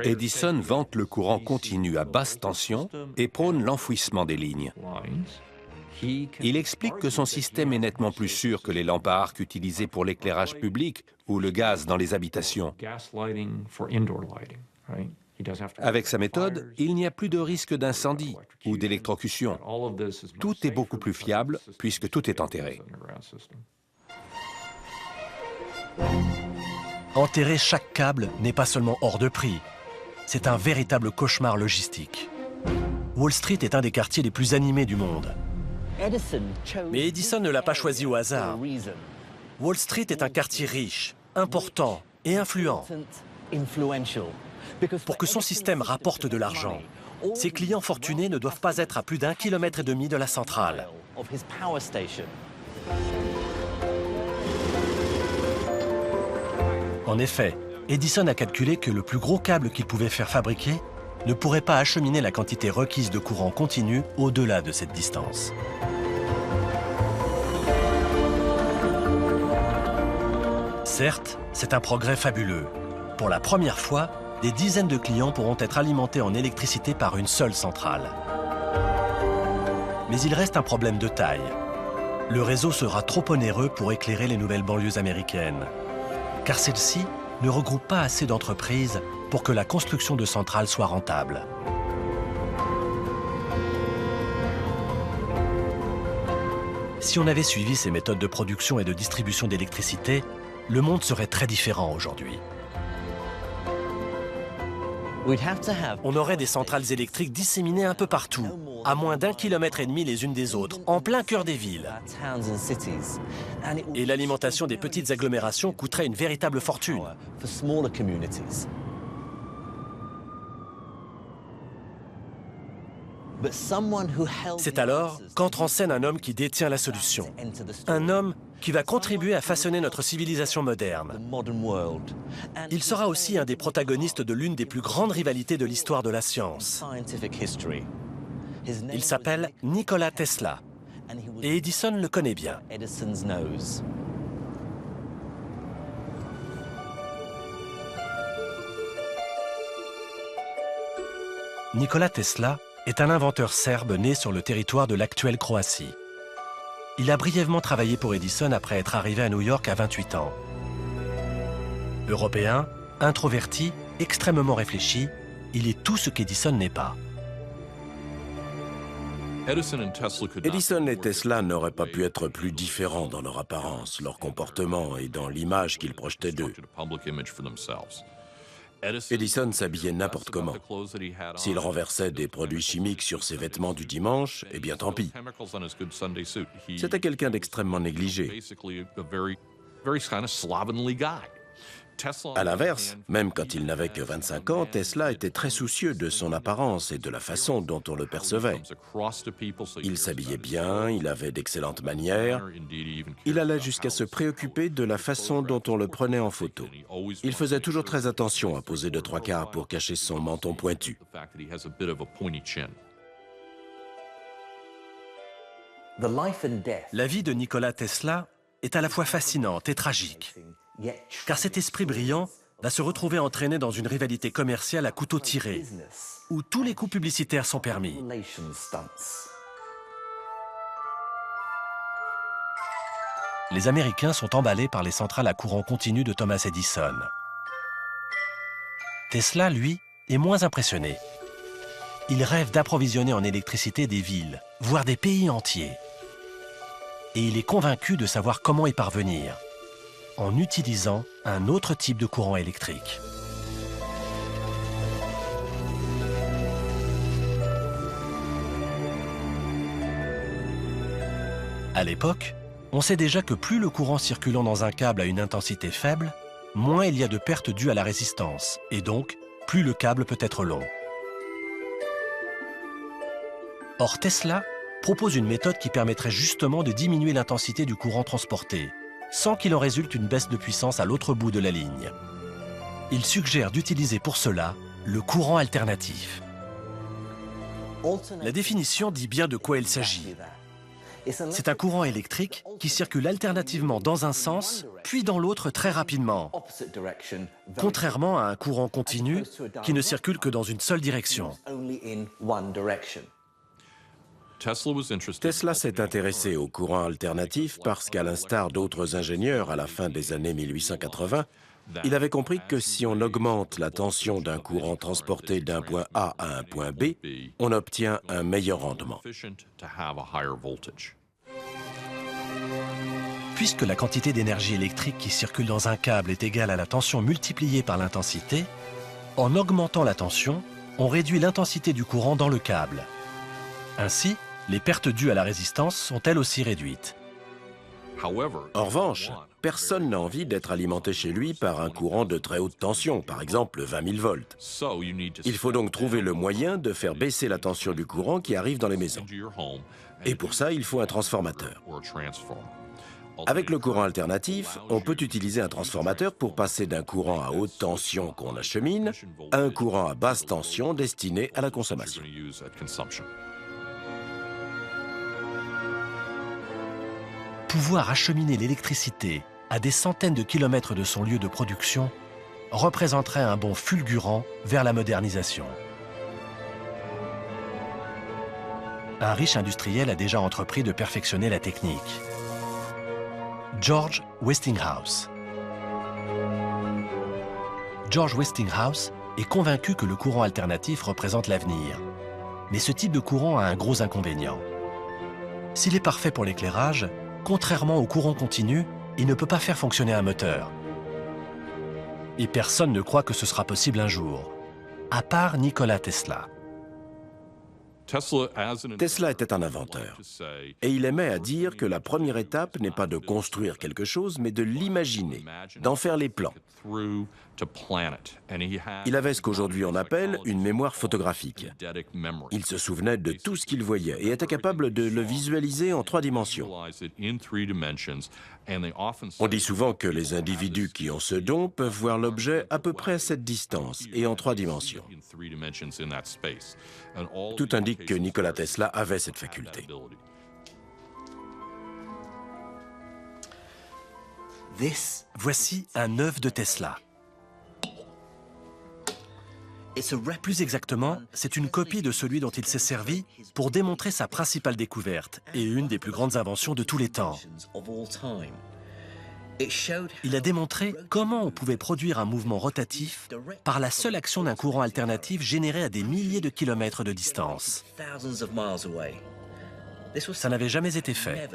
Edison vante le courant continu à basse tension et prône l'enfouissement des lignes. Il explique que son système est nettement plus sûr que les lampes à arc utilisées pour l'éclairage public ou le gaz dans les habitations. Avec sa méthode, il n'y a plus de risque d'incendie ou d'électrocution. Tout est beaucoup plus fiable puisque tout est enterré. Enterrer chaque câble n'est pas seulement hors de prix, c'est un véritable cauchemar logistique. Wall Street est un des quartiers les plus animés du monde. Mais Edison ne l'a pas choisi au hasard. Wall Street est un quartier riche, important et influent. Pour que son système rapporte de l'argent, ses clients fortunés ne doivent pas être à plus d'1,5 km de la centrale. En effet, Edison a calculé que le plus gros câble qu'il pouvait faire fabriquer ne pourrait pas acheminer la quantité requise de courant continu au-delà de cette distance. Certes, c'est un progrès fabuleux. Pour la première fois, des dizaines de clients pourront être alimentés en électricité par une seule centrale. Mais il reste un problème de taille. Le réseau sera trop onéreux pour éclairer les nouvelles banlieues américaines, car celles-ci ne regroupent pas assez d'entreprises pour que la construction de centrales soit rentable. Si on avait suivi ces méthodes de production et de distribution d'électricité, le monde serait très différent aujourd'hui. On aurait des centrales électriques disséminées un peu partout, à moins d'1,5 km les unes des autres, en plein cœur des villes. Et l'alimentation des petites agglomérations coûterait une véritable fortune. C'est alors qu'entre en scène un homme qui détient la solution. Un homme qui va contribuer à façonner notre civilisation moderne. Il sera aussi un des protagonistes de l'une des plus grandes rivalités de l'histoire de la science. Il s'appelle Nikola Tesla. Et Edison le connaît bien. Nikola Tesla est un inventeur serbe né sur le territoire de l'actuelle Croatie. Il a brièvement travaillé pour Edison après être arrivé à New York à 28 ans. Européen, introverti, extrêmement réfléchi, il est tout ce qu'Edison n'est pas. Edison et Tesla n'auraient pas pu être plus différents dans leur apparence, leur comportement et dans l'image qu'ils projetaient d'eux. Edison s'habillait n'importe comment. S'il renversait des produits chimiques sur ses vêtements du dimanche, eh bien tant pis. C'était quelqu'un d'extrêmement négligé. À l'inverse, même quand il n'avait que 25 ans, Tesla était très soucieux de son apparence et de la façon dont on le percevait. Il s'habillait bien, il avait d'excellentes manières. Il allait jusqu'à se préoccuper de la façon dont on le prenait en photo. Il faisait toujours très attention à poser de 3/4 pour cacher son menton pointu. La vie de Nikola Tesla est à la fois fascinante et tragique, car cet esprit brillant va se retrouver entraîné dans une rivalité commerciale à couteau tiré, où tous les coups publicitaires sont permis. Les Américains sont emballés par les centrales à courant continu de Thomas Edison. Tesla, lui, est moins impressionné. Il rêve d'approvisionner en électricité des villes, voire des pays entiers. Et il est convaincu de savoir comment y parvenir, en utilisant un autre type de courant électrique. À l'époque, on sait déjà que plus le courant circulant dans un câble a une intensité faible, moins il y a de pertes dues à la résistance, et donc, plus le câble peut être long. Or, Tesla propose une méthode qui permettrait justement de diminuer l'intensité du courant transporté, sans qu'il en résulte une baisse de puissance à l'autre bout de la ligne. Il suggère d'utiliser pour cela le courant alternatif. La définition dit bien de quoi il s'agit. C'est un courant électrique qui circule alternativement dans un sens, puis dans l'autre très rapidement, contrairement à un courant continu qui ne circule que dans une seule direction. Tesla s'est intéressé au courant alternatif parce qu'à l'instar d'autres ingénieurs à la fin des années 1880, Il avait compris que si on augmente la tension d'un courant transporté d'un point A à un point B, on obtient un meilleur rendement. Puisque la quantité d'énergie électrique qui circule dans un câble est égale à la tension multipliée par l'intensité, en augmentant la tension, on réduit l'intensité du courant dans le câble. Ainsi, les pertes dues à la résistance sont elles aussi réduites. En revanche, personne n'a envie d'être alimenté chez lui par un courant de très haute tension, par exemple 20 000 volts. Il faut donc trouver le moyen de faire baisser la tension du courant qui arrive dans les maisons. Et pour ça, il faut un transformateur. Avec le courant alternatif, on peut utiliser un transformateur pour passer d'un courant à haute tension qu'on achemine à un courant à basse tension destiné à la consommation. Pouvoir acheminer l'électricité à des centaines de kilomètres de son lieu de production représenterait un bond fulgurant vers la modernisation. Un riche industriel a déjà entrepris de perfectionner la technique. George Westinghouse. George Westinghouse est convaincu que le courant alternatif représente l'avenir. Mais ce type de courant a un gros inconvénient. S'il est parfait pour l'éclairage, contrairement au courant continu, il ne peut pas faire fonctionner un moteur. Et personne ne croit que ce sera possible un jour, à part Nikola Tesla. Tesla était un inventeur. Et il aimait à dire que la première étape n'est pas de construire quelque chose, mais de l'imaginer, d'en faire les plans. Il avait ce qu'aujourd'hui on appelle une mémoire photographique. Il se souvenait de tout ce qu'il voyait et était capable de le visualiser en 3 dimensions. On dit souvent que les individus qui ont ce don peuvent voir l'objet à peu près à cette distance et en 3 dimensions. Tout indique que Nikola Tesla avait cette faculté. Voici un œuf de Tesla. Plus exactement, c'est une copie de celui dont il s'est servi pour démontrer sa principale découverte et une des plus grandes inventions de tous les temps. Il a démontré comment on pouvait produire un mouvement rotatif par la seule action d'un courant alternatif généré à des milliers de kilomètres de distance. Ça n'avait jamais été fait.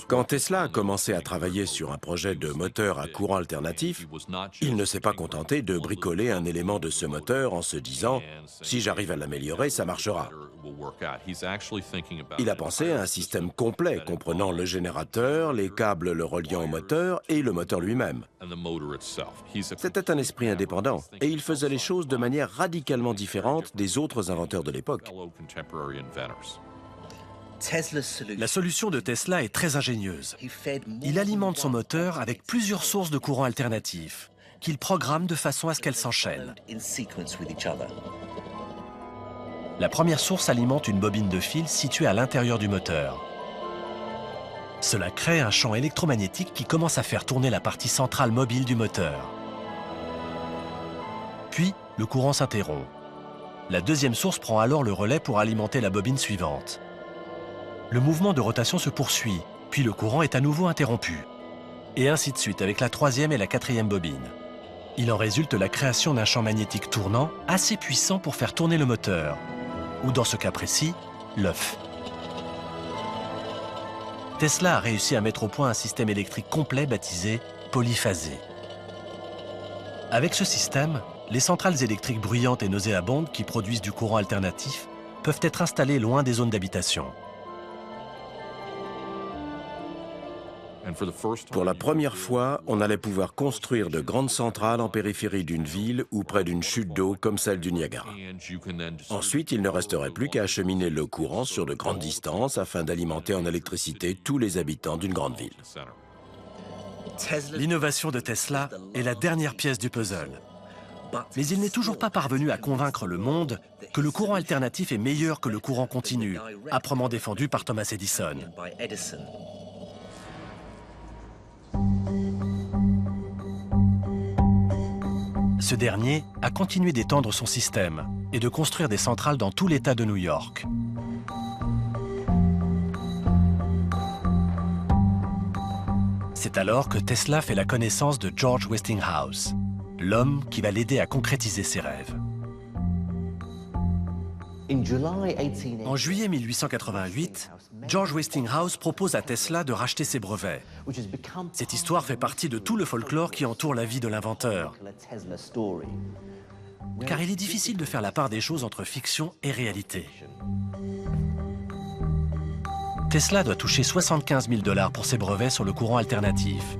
Quand Tesla a commencé à travailler sur un projet de moteur à courant alternatif, il ne s'est pas contenté de bricoler un élément de ce moteur en se disant « si j'arrive à l'améliorer, ça marchera ». Il a pensé à un système complet comprenant le générateur, les câbles le reliant au moteur et le moteur lui-même. C'était un esprit indépendant et il faisait les choses de manière radicalement différente des autres inventeurs de l'époque. La solution de Tesla est très ingénieuse. Il alimente son moteur avec plusieurs sources de courant alternatifs, qu'il programme de façon à ce qu'elles s'enchaînent. La première source alimente une bobine de fil située à l'intérieur du moteur. Cela crée un champ électromagnétique qui commence à faire tourner la partie centrale mobile du moteur. Puis, le courant s'interrompt. La deuxième source prend alors le relais pour alimenter la bobine suivante. Le mouvement de rotation se poursuit, puis le courant est à nouveau interrompu. Et ainsi de suite avec la troisième et la quatrième bobine. Il en résulte la création d'un champ magnétique tournant assez puissant pour faire tourner le moteur, ou dans ce cas précis, l'œuf. Tesla a réussi à mettre au point un système électrique complet baptisé polyphasé. Avec ce système, les centrales électriques bruyantes et nauséabondes qui produisent du courant alternatif peuvent être installées loin des zones d'habitation. Pour la première fois, on allait pouvoir construire de grandes centrales en périphérie d'une ville ou près d'une chute d'eau comme celle du Niagara. Ensuite, il ne resterait plus qu'à acheminer le courant sur de grandes distances afin d'alimenter en électricité tous les habitants d'une grande ville. L'innovation de Tesla est la dernière pièce du puzzle. Mais il n'est toujours pas parvenu à convaincre le monde que le courant alternatif est meilleur que le courant continu, âprement défendu par Thomas Edison. Ce dernier a continué d'étendre son système, et de construire des centrales dans tout l'État de New York. C'est alors que Tesla fait la connaissance de George Westinghouse, l'homme qui va l'aider à concrétiser ses rêves. En juillet 1888, George Westinghouse propose à Tesla de racheter ses brevets. Cette histoire fait partie de tout le folklore qui entoure la vie de l'inventeur. Car il est difficile de faire la part des choses entre fiction et réalité. Tesla doit toucher 75 000 $ pour ses brevets sur le courant alternatif,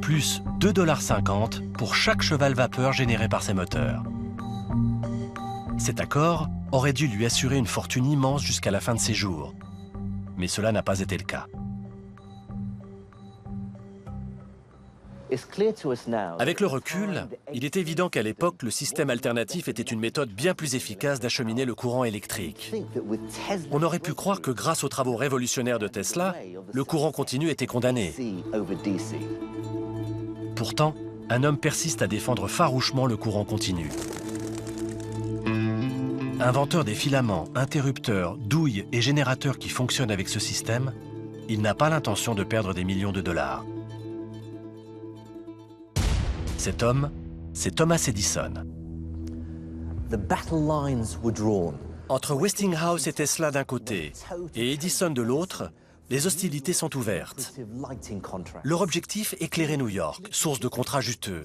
plus 2,50 $ pour chaque cheval vapeur généré par ses moteurs. Cet accord aurait dû lui assurer une fortune immense jusqu'à la fin de ses jours, mais cela n'a pas été le cas. Avec le recul, il est évident qu'à l'époque, le système alternatif était une méthode bien plus efficace d'acheminer le courant électrique. On aurait pu croire que grâce aux travaux révolutionnaires de Tesla, le courant continu était condamné. Pourtant, un homme persiste à défendre farouchement le courant continu. Inventeur des filaments, interrupteurs, douilles et générateurs qui fonctionnent avec ce système, il n'a pas l'intention de perdre des millions de dollars. Cet homme, c'est Thomas Edison. Entre Westinghouse et Tesla d'un côté et Edison de l'autre, les hostilités sont ouvertes. Leur objectif, éclairer New York, source de contrats juteux.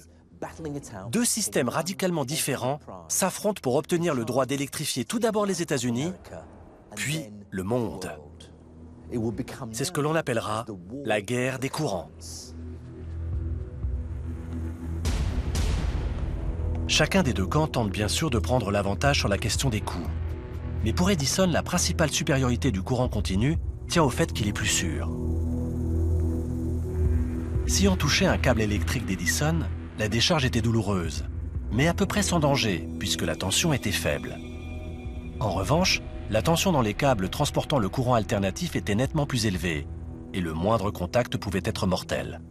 Deux systèmes radicalement différents s'affrontent pour obtenir le droit d'électrifier tout d'abord les États-Unis, puis le monde. C'est ce que l'on appellera la guerre des courants. Chacun des deux camps tente bien sûr de prendre l'avantage sur la question des coûts. Mais pour Edison, la principale supériorité du courant continu tient au fait qu'il est plus sûr. Si on touchait un câble électrique d'Edison, la décharge était douloureuse, mais à peu près sans danger, puisque la tension était faible. En revanche, la tension dans les câbles transportant le courant alternatif était nettement plus élevée, et le moindre contact pouvait être mortel.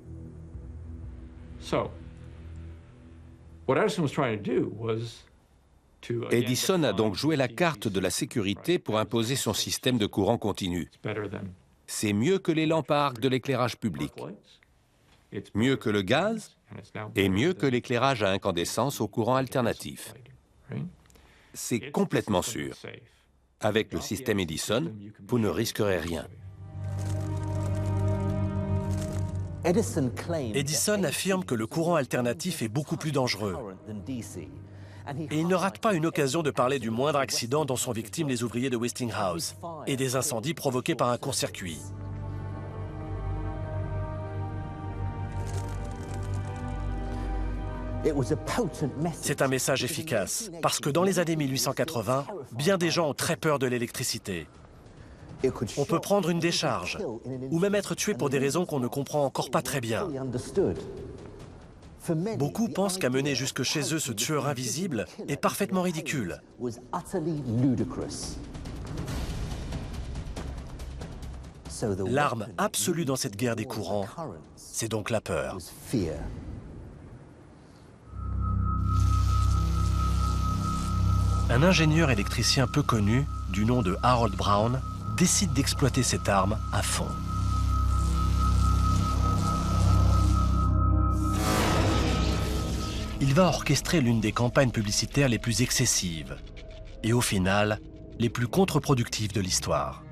Edison a donc joué la carte de la sécurité pour imposer son système de courant continu. C'est mieux que les lampes à arc de l'éclairage public, mieux que le gaz et mieux que l'éclairage à incandescence au courant alternatif. C'est complètement sûr. Avec le système Edison, vous ne risquerez rien. Edison affirme que le courant alternatif est beaucoup plus dangereux. Et il ne rate pas une occasion de parler du moindre accident dont sont victimes les ouvriers de Westinghouse et des incendies provoqués par un court-circuit. C'est un message efficace, parce que dans les années 1880, bien des gens ont très peur de l'électricité. On peut prendre une décharge, ou même être tué pour des raisons qu'on ne comprend encore pas très bien. Beaucoup pensent qu'amener jusque chez eux ce tueur invisible est parfaitement ridicule. L'arme absolue dans cette guerre des courants, c'est donc la peur. Un ingénieur électricien peu connu, du nom de Harold Brown, décide d'exploiter cette arme à fond. Il va orchestrer l'une des campagnes publicitaires les plus excessives et au final, les plus contre-productives de l'histoire.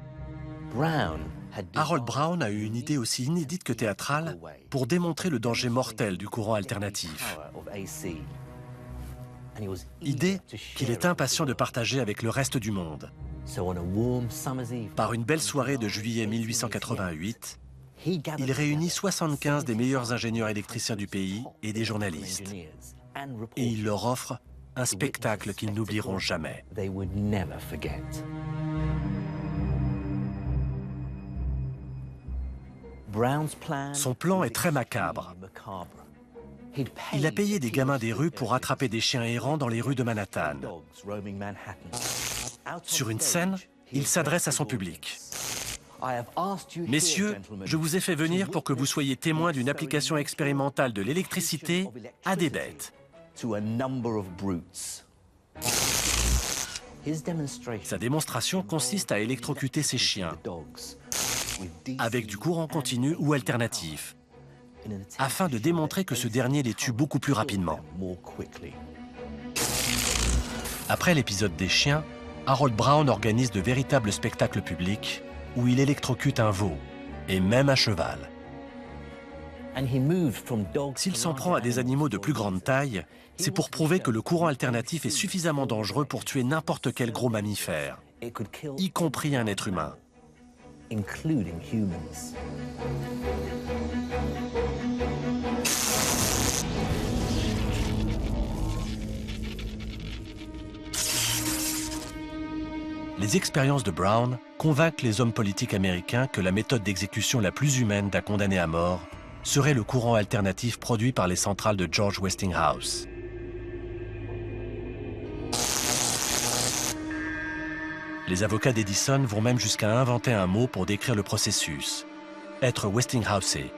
Harold Brown a eu une idée aussi inédite que théâtrale pour démontrer le danger mortel du courant alternatif. Idée qu'il est impatient de partager avec le reste du monde. Par une belle soirée de juillet 1888, il réunit 75 des meilleurs ingénieurs électriciens du pays et des journalistes. Et il leur offre un spectacle qu'ils n'oublieront jamais. Son plan est très macabre. Il a payé des gamins des rues pour attraper des chiens errants dans les rues de Manhattan. Sur une scène, il s'adresse à son public. « Messieurs, je vous ai fait venir pour que vous soyez témoins d'une application expérimentale de l'électricité à des bêtes. Sa démonstration consiste à électrocuter ses chiens avec du courant continu ou alternatif, afin de démontrer que ce dernier les tue beaucoup plus rapidement. Après l'épisode des chiens, Harold Brown organise de véritables spectacles publics où il électrocute un veau, et même un cheval. S'il s'en prend à des animaux de plus grande taille, c'est pour prouver que le courant alternatif est suffisamment dangereux pour tuer n'importe quel gros mammifère, y compris un être humain. Les expériences de Brown convainquent les hommes politiques américains que la méthode d'exécution la plus humaine d'un condamné à mort serait le courant alternatif produit par les centrales de George Westinghouse. Les avocats d'Edison vont même jusqu'à inventer un mot pour décrire le processus, être Westinghousé.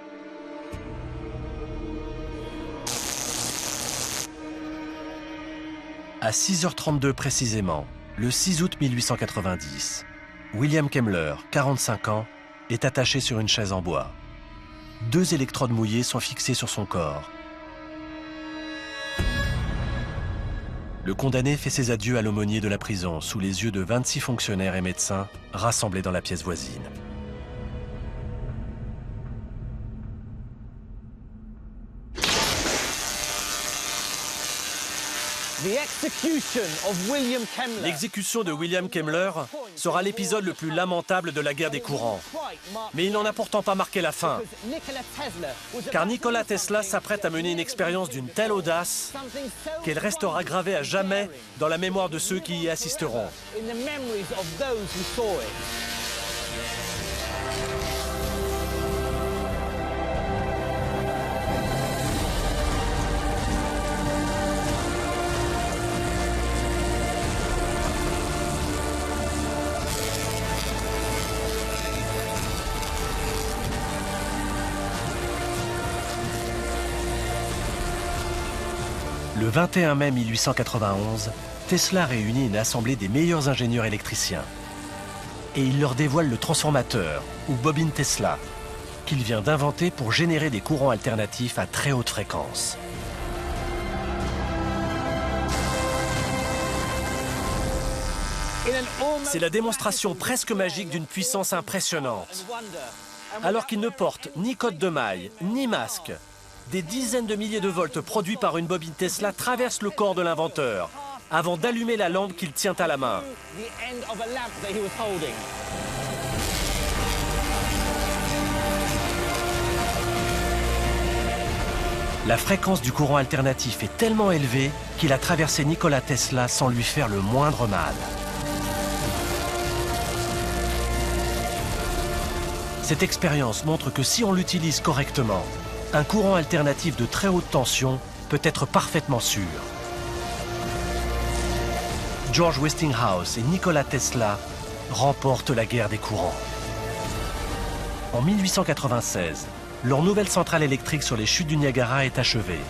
À 6h32 précisément, le 6 août 1890, William Kemmler, 45 ans, est attaché sur une chaise en bois. 2 électrodes mouillées sont fixées sur son corps. Le condamné fait ses adieux à l'aumônier de la prison sous les yeux de 26 fonctionnaires et médecins rassemblés dans la pièce voisine. L'exécution de William Kemmler sera l'épisode le plus lamentable de la guerre des courants. Mais il n'en a pourtant pas marqué la fin. Car Nikola Tesla s'apprête à mener une expérience d'une telle audace qu'elle restera gravée à jamais dans la mémoire de ceux qui y assisteront. Le 21 mai 1891, Tesla réunit une assemblée des meilleurs ingénieurs électriciens. Et il leur dévoile le transformateur, ou bobine Tesla, qu'il vient d'inventer pour générer des courants alternatifs à très haute fréquence. C'est la démonstration presque magique d'une puissance impressionnante. Alors qu'il ne porte ni code de maille, ni masque, des dizaines de milliers de volts produits par une bobine Tesla traversent le corps de l'inventeur, avant d'allumer la lampe qu'il tient à la main. La fréquence du courant alternatif est tellement élevée qu'il a traversé Nikola Tesla sans lui faire le moindre mal. Cette expérience montre que si on l'utilise correctement, un courant alternatif de très haute tension peut être parfaitement sûr. George Westinghouse et Nikola Tesla remportent la guerre des courants. En 1896, leur nouvelle centrale électrique sur les chutes du Niagara est achevée.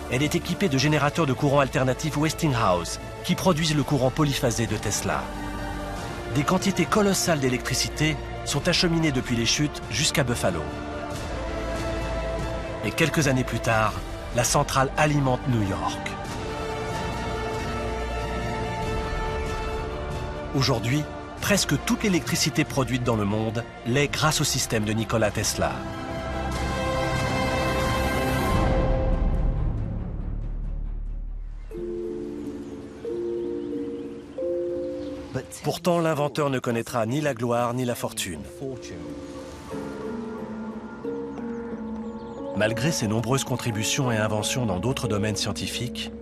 Elle est équipée de générateurs de courant alternatif Westinghouse qui produisent le courant polyphasé de Tesla. Des quantités colossales d'électricité sont acheminées depuis les chutes jusqu'à Buffalo. Et quelques années plus tard, la centrale alimente New York. Aujourd'hui, presque toute l'électricité produite dans le monde l'est grâce au système de Nikola Tesla. Pourtant, l'inventeur ne connaîtra ni la gloire ni la fortune. Malgré ses nombreuses contributions et inventions dans d'autres domaines scientifiques,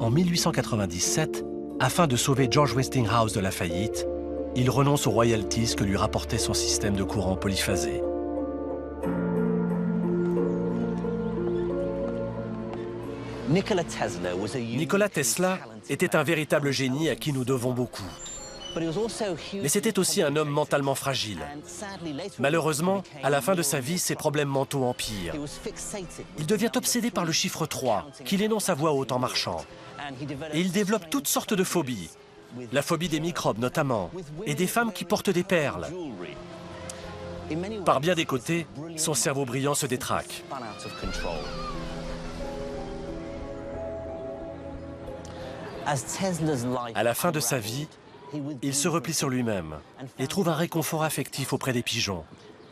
en 1897, afin de sauver George Westinghouse de la faillite, il renonce aux royalties que lui rapportait son système de courant polyphasé. Nikola Tesla était un véritable génie à qui nous devons beaucoup. Mais c'était aussi un homme mentalement fragile. Malheureusement, à la fin de sa vie, ses problèmes mentaux empirent. Il devient obsédé par le chiffre 3, qu'il énonce à voix haute en marchant. Et il développe toutes sortes de phobies, la phobie des microbes notamment, et des femmes qui portent des perles. Par bien des côtés, son cerveau brillant se détraque. À la fin de sa vie, il se replie sur lui-même et trouve un réconfort affectif auprès des pigeons,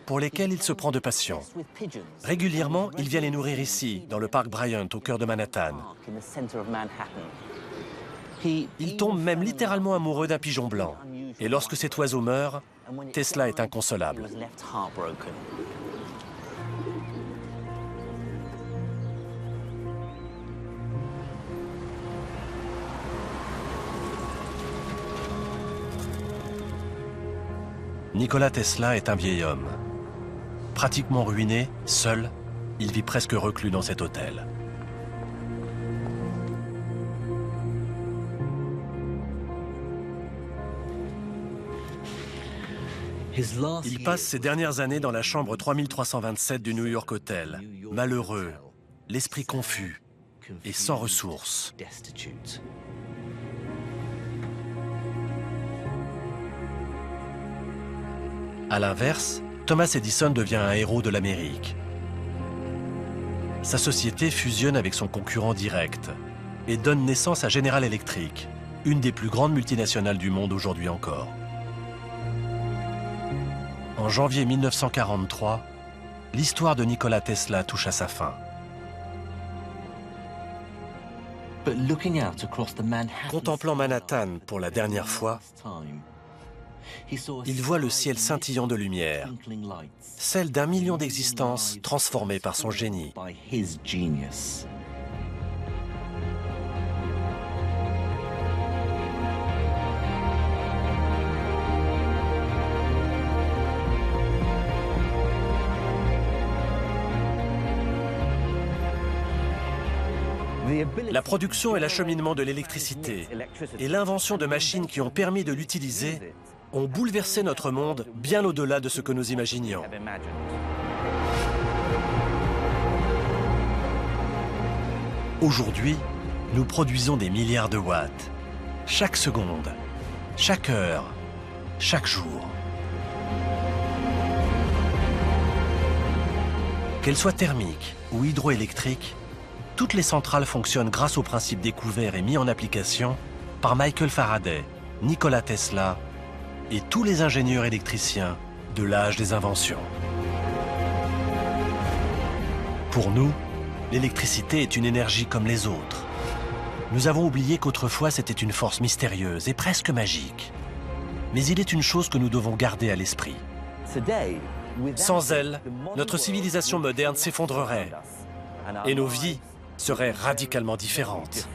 pour lesquels il se prend de passion. Régulièrement, il vient les nourrir ici, dans le parc Bryant, au cœur de Manhattan. Il tombe même littéralement amoureux d'un pigeon blanc. Et lorsque cet oiseau meurt, Tesla est inconsolable. Nikola Tesla est un vieil homme. Pratiquement ruiné, seul, il vit presque reclus dans cet hôtel. Il passe ses dernières années dans la chambre 3327 du New York Hotel, malheureux, l'esprit confus et sans ressources. À l'inverse, Thomas Edison devient un héros de l'Amérique. Sa société fusionne avec son concurrent direct et donne naissance à General Electric, une des plus grandes multinationales du monde aujourd'hui encore. En janvier 1943, l'histoire de Nikola Tesla touche à sa fin. Contemplant Manhattan pour la dernière fois, il voit le ciel scintillant de lumière, celle d'1 million d'existences transformées par son génie. La production et l'acheminement de l'électricité et l'invention de machines qui ont permis de l'utiliser ont bouleversé notre monde bien au-delà de ce que nous imaginions. Aujourd'hui, nous produisons des milliards de watts, chaque seconde, chaque heure, chaque jour. Qu'elles soient thermiques ou hydroélectriques, toutes les centrales fonctionnent grâce aux principes découverts et mis en application par Michael Faraday, Nikola Tesla et tous les ingénieurs électriciens de l'âge des inventions. Pour nous, l'électricité est une énergie comme les autres. Nous avons oublié qu'autrefois c'était une force mystérieuse et presque magique. Mais il est une chose que nous devons garder à l'esprit. Sans elle, notre civilisation moderne s'effondrerait et nos vies seraient radicalement différentes.